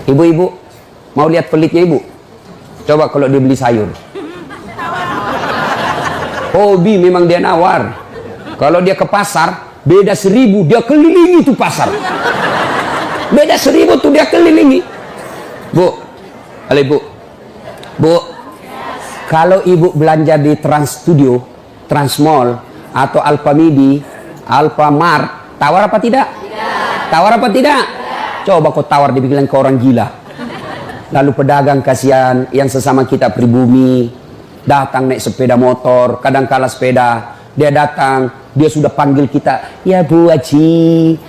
Ibu-ibu, mau lihat pelitnya ibu? Coba kalau dia beli sayur. Hobi memang dia nawar. Kalau dia ke pasar, beda 1000, dia kelilingi tuh pasar. Beda 1000 tuh dia kelilingi. Bu, halo ibu. Bu, kalau ibu belanja di Trans Studio, Trans Mall, atau Alfamidi, Alfamart, tawar apa tidak? Tidak. Tawar apa tidak? Tidak. Coba kau tawar, dibilang ke orang gila. Lalu pedagang kasihan, yang sesama kita pribumi, datang naik sepeda motor, kadang kala sepeda, dia datang, dia sudah panggil kita, ya Bu Haji,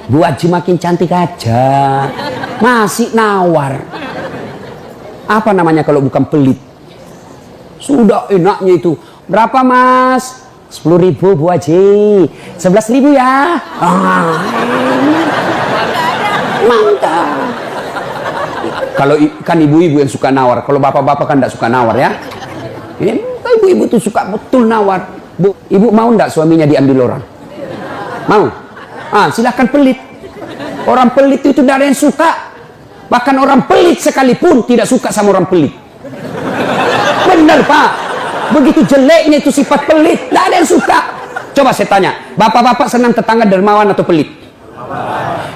Bu Haji makin cantik aja, masih nawar. Apa namanya kalau bukan pelit? Sudah enaknya itu, berapa mas? 10.000 Bu Haji, 11.000 ya. Mantap. Kalau kan ibu-ibu yang suka nawar, kalau bapak-bapak kan tidak suka nawar ya. Ini ibu-ibu tuh suka betul nawar. Bu, ibu mau ndak suaminya diambil orang? Mau? Silahkan pelit. Orang pelit itu tidak ada yang suka. Bahkan orang pelit sekalipun tidak suka sama orang pelit. Benar Pak. Begitu jeleknya itu sifat pelit, tidak ada yang suka. Coba saya tanya, bapak-bapak senang tetangga dermawan atau pelit?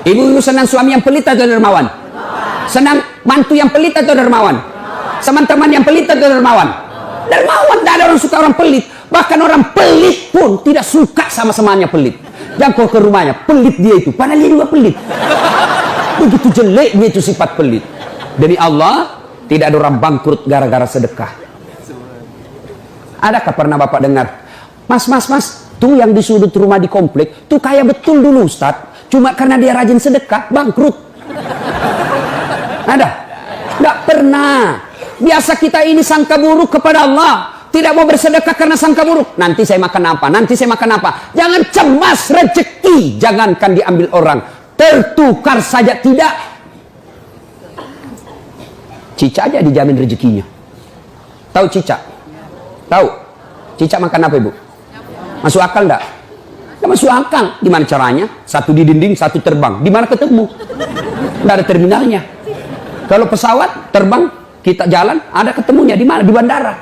Ibu-ibu senang suami yang pelit atau dermawan? Senang mantu yang pelit atau dermawan? Teman-teman yang pelit atau dermawan? Dermawan, tidak ada orang suka orang pelit. Bahkan orang pelit pun tidak suka sama semuanya pelit. Jangan kau ke rumahnya, pelit dia itu, padahal dia juga pelit. Begitu jeleknya itu sifat pelit. Demi Allah, tidak ada orang bangkrut gara-gara sedekah. Adakah pernah bapak dengar, mas, tuh yang di sudut rumah di komplek, tuh kaya betul dulu Ustadz, cuma karena dia rajin sedekah, bangkrut. Ada? Tidak pernah. Biasa kita ini sangka buruk kepada Allah. Tidak mau bersedekah karena sangka buruk. Nanti saya makan apa? Nanti saya makan apa? Jangan cemas rezeki. Jangankan diambil orang. Tertukar saja tidak. Cica aja dijamin rezekinya. Tahu Cica? Tahu? Cica makan apa ibu? Masuk akal enggak? Enggak masuk akal. Gimana caranya? Satu di dinding, satu terbang. Di mana ketemu? Enggak ada terminalnya. Kalau pesawat terbang, kita jalan, ada ketemunya di mana? Di bandara.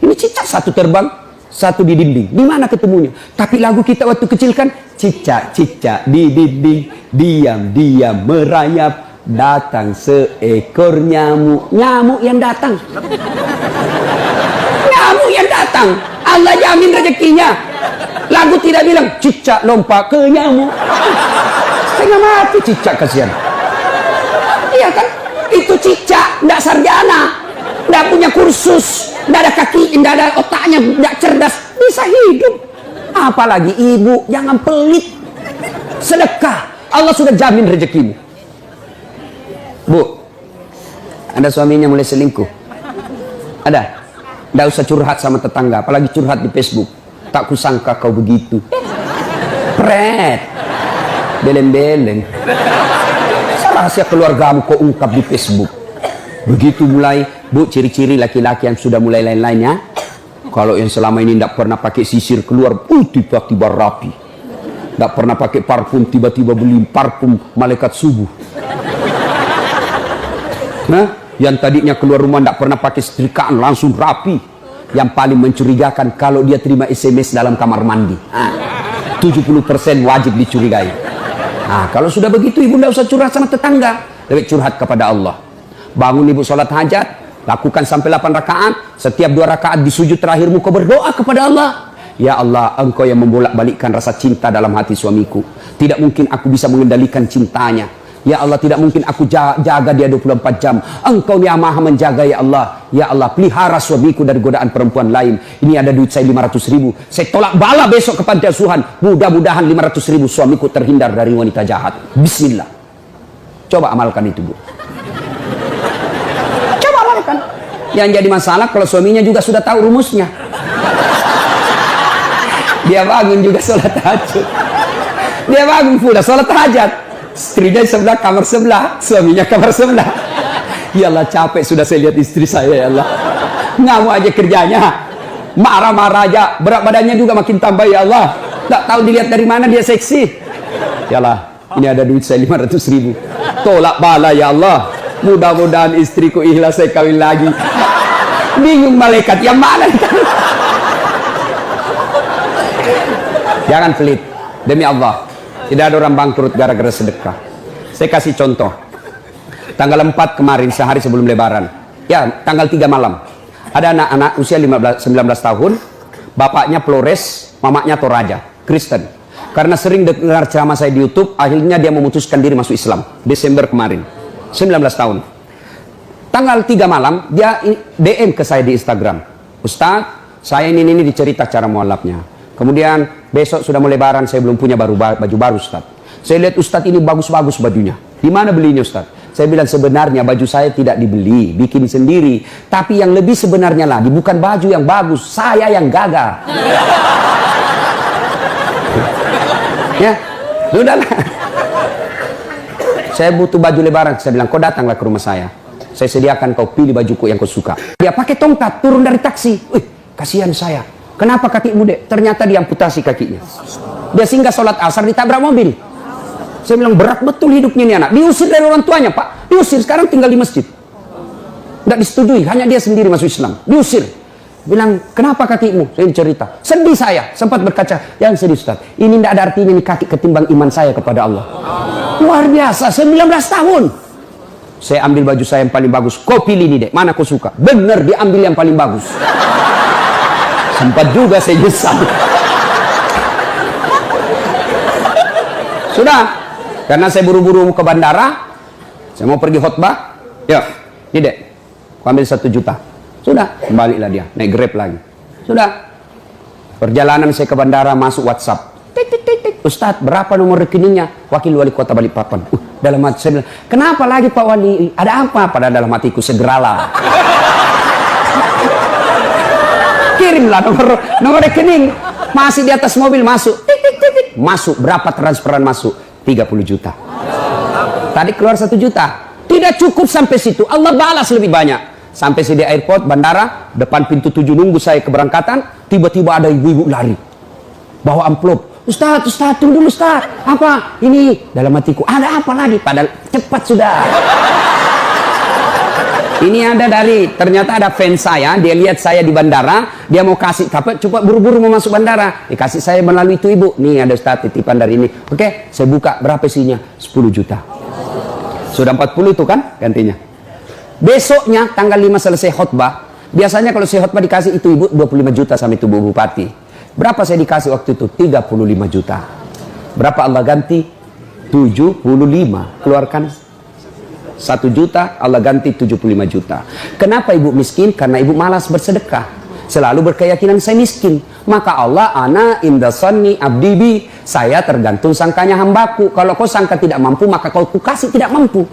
Ini Cica satu terbang, satu di dinding. Di mana ketemunya? Tapi lagu kita waktu kecil kan, Cica di dinding, diam merayap, datang seekor nyamuk. Nyamuk yang datang. Nyamuk yang datang. Allah jamin rezekinya. Lagu tidak bilang Cica lompat ke nyamuk. Setengah mati Cica, kasihan. Iya kan? Itu Cica, tidak sarjana, tidak punya kursus, tidak ada kaki, tidak ada otaknya, tidak cerdas, bisa hidup. Apalagi ibu, jangan pelit. Sedekah, Allah sudah jamin rezekimu. Bu, ada suaminya mulai selingkuh? Ada? Tidak usah curhat sama tetangga, apalagi curhat di Facebook. Tak kusangka kau begitu. Pret, beleng-beleng. Rahasia keluargamu kau ungkap di Facebook. Begitu mulai, bu, ciri-ciri laki-laki yang sudah mulai lain-lainnya. Kalau yang selama ini tidak pernah pakai sisir keluar, tiba-tiba rapi. Tidak pernah pakai parfum, tiba-tiba beli parfum malaikat subuh. Nah, yang tadinya keluar rumah tidak pernah pakai setrikaan, langsung rapi. Yang paling mencurigakan kalau dia terima SMS dalam kamar mandi. 70% wajib dicurigai. Nah, kalau sudah begitu ibu tidak usah curhat sama tetangga, lebih curhat kepada Allah. Bangun ibu sholat hajat, lakukan sampai 8 rakaat. Setiap 2 rakaat di sujud terakhirmu kau berdoa kepada Allah. Ya Allah, engkau yang membolak-balikkan rasa cinta dalam hati suamiku. Tidak mungkin aku bisa mengendalikan cintanya. Ya Allah, tidak mungkin aku jaga dia 24 jam. Engkau yang maha menjaga ya Allah. Ya Allah, pelihara suamiku dari godaan perempuan lain. Ini ada duit saya 500.000. Saya tolak bala besok ke panti asuhan. Mudah-mudahan 500.000 suamiku terhindar dari wanita jahat. Bismillah. Coba amalkan itu, Bu. Coba amalkan. Yang jadi masalah kalau suaminya juga sudah tahu rumusnya. Dia bangun juga sholat tahajud. Dia bangun pula sholat hajat. Istrinya sebelah, kamar sebelah, suaminya kamar sebelah. Ya Allah, capek sudah saya lihat istri saya, ya Allah. Ngamuk aja kerjanya, marah-marah aja, berat badannya juga makin tambah, ya Allah. Tak tahu dilihat dari mana dia seksi. Ya Allah, ini ada duit saya 500.000. tolak bala ya Allah. Mudah-mudahan istriku ikhlas saya kawin lagi. Bingung malaikat yang mana? Jangan pelit, demi Allah. Tidak ada orang bangkrut gara-gara sedekah. Saya kasih contoh. Tanggal 4 kemarin, sehari sebelum lebaran. Ya, tanggal 3 malam. Ada anak-anak usia 19 tahun. Bapaknya Flores, mamanya Toraja, Kristen. Karena sering dengar ceramah saya di YouTube, akhirnya dia memutuskan diri masuk Islam. Desember kemarin, 19 tahun. Tanggal 3 malam, dia DM ke saya di Instagram. Ustaz, saya ini dicerita cara mualafnya. Kemudian besok sudah mau lebaran, saya belum punya baju baru Ustaz. Saya lihat Ustaz ini bagus-bagus bajunya. Di mana belinya Ustaz? Saya bilang sebenarnya baju saya tidak dibeli, bikin sendiri. Tapi yang lebih sebenarnya lagi bukan baju yang bagus, saya yang gagal. Ya, sudahlah. Saya butuh baju lebaran. Saya bilang kau datanglah ke rumah saya. Saya sediakan kau pilih bajuku yang kau suka. Dia pakai tongkat turun dari taksi. Wih, kasihan saya. Kenapa kakimu dek? Ternyata diamputasi kakinya. Dia singgah sholat asar ditabrak mobil. Saya bilang berat betul hidupnya ini anak. Diusir dari orang tuanya pak. Diusir sekarang tinggal di masjid. Tidak disetujui. Hanya dia sendiri masuk Islam. Diusir. Bilang kenapa kakimu? Saya cerita. Sedih saya. Sempat berkaca. Jangan sedih Ustaz. Ini tidak ada artinya ini kaki ketimbang iman saya kepada Allah. Luar biasa. 19 tahun. Saya ambil baju saya yang paling bagus. Kau pilih ini dek. Mana kau suka? Bener diambil yang paling bagus. Sempat juga saya nyesal. Sudah. Karena saya buru-buru ke bandara. Saya mau pergi khutbah. Ya. Ini dek. Kau ambil 1 juta. Sudah. Kembalilah dia. Naik Grab lagi. Sudah. Perjalanan saya ke bandara masuk WhatsApp. Tik, tik, tik, tik. Ustadz, berapa nomor rekeningnya? Wakil Wali Kota Balikpapan. Dalam hati saya bilang, kenapa lagi Pak Wali? Ada apa? Pada dalam hatiku, segeralah. Kirimlah nomor rekening. Masih di atas mobil masuk. Tik, tik, tik, tik. Masuk. Berapa transferan masuk? 30 juta. Tadi keluar 1 juta. Tidak cukup sampai situ. Allah balas lebih banyak. Sampai di airport, bandara, depan pintu 7 nunggu saya keberangkatan. Tiba-tiba ada ibu-ibu lari. Bawa amplop. Ustaz, tunggu dulu Ustaz. Apa? Ini dalam hatiku. Ada apa lagi? Padahal cepat sudah. Ini ada ternyata ada fans saya. Dia lihat saya di bandara. Dia mau kasih, coba buru-buru mau masuk bandara. Dikasih saya melalui itu ibu. Nih ada Ustaz titipan dari ini. Oke, saya buka. Berapa isinya? 10 juta. Sudah 40 itu kan gantinya. Besoknya tanggal 5 selesai khutbah. Biasanya kalau saya khutbah dikasih itu ibu 25 juta sama itu bu bupati. Berapa saya dikasih waktu itu? 35 juta. Berapa Allah ganti? 75. Keluarkan 1 juta, Allah ganti 75 juta. Kenapa ibu miskin? Karena ibu malas bersedekah. Selalu berkeyakinan saya miskin. Maka Allah, ana inda sanni abdi bi. Saya tergantung sangkanya hambaku. Kalau kau sangka tidak mampu, maka kau kasih tidak mampu.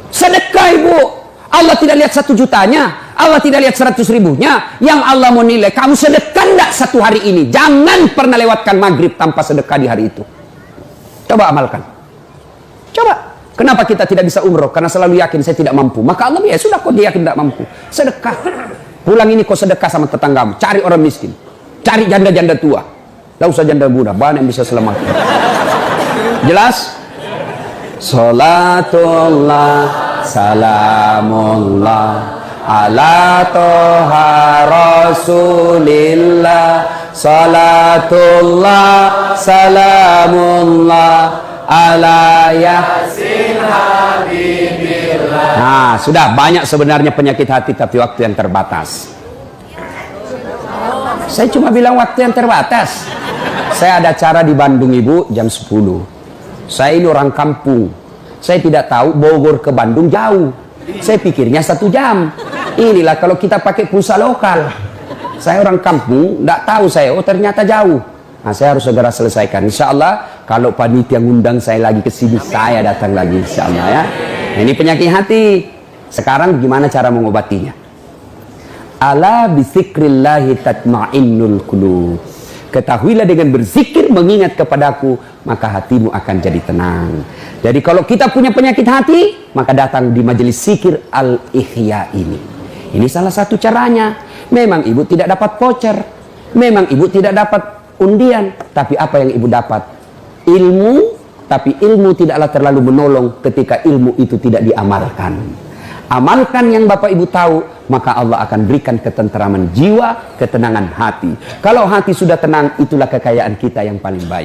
Sedekah ibu. Allah tidak lihat 1 jutanya. Allah tidak lihat 100 ribunya. Yang Allah mau nilai, kamu sedekah enggak 1 hari ini. Jangan pernah lewatkan maghrib tanpa sedekah di hari itu. Coba amalkan. Coba. Kenapa kita tidak bisa umroh? Karena selalu yakin saya tidak mampu. Maka Allah, ya sudah kok dia yakin tidak mampu. Sedekah. Pulang ini kau sedekah sama tetanggamu. Cari orang miskin. Cari janda-janda tua. Tidak usah janda muda. Banyak yang bisa selamatkan. Jelas? Salatullah, salamullah ala toha rasulillah. Salatullah, salamullah ala yasin habibillah. Nah, sudah banyak sebenarnya penyakit hati, tapi waktu yang terbatas. Saya cuma bilang waktu yang terbatas. Saya ada acara di Bandung ibu jam 10. Saya ini orang kampung. Saya tidak tahu Bogor ke Bandung jauh. Saya pikirnya 1 jam. Inilah kalau kita pakai pulsa lokal. Saya orang kampung, tidak tahu saya. Oh ternyata jauh. Nah, saya harus segera selesaikan. Insya Allah kalau panitia ngundang saya lagi ke sini, saya datang lagi. Insya Allah ya. Nah, ini penyakit hati. Sekarang gimana cara mengobatinya? Ala bizikrillahi tatma'innul qulub. Ketahuilah dengan berzikir mengingat kepadaku, maka hatimu akan jadi tenang. Jadi kalau kita punya penyakit hati, maka datang di majelis zikir Al-Ihya ini. Ini salah satu caranya. Memang ibu tidak dapat voucher, memang ibu tidak dapat undian, tapi apa yang ibu dapat? Ilmu tapi ilmu tidaklah terlalu menolong ketika ilmu itu tidak diamalkan. Amalkan yang Bapak Ibu tahu, maka Allah akan berikan ketenteraman jiwa, ketenangan hati. Kalau hati sudah tenang, itulah kekayaan kita yang paling baik.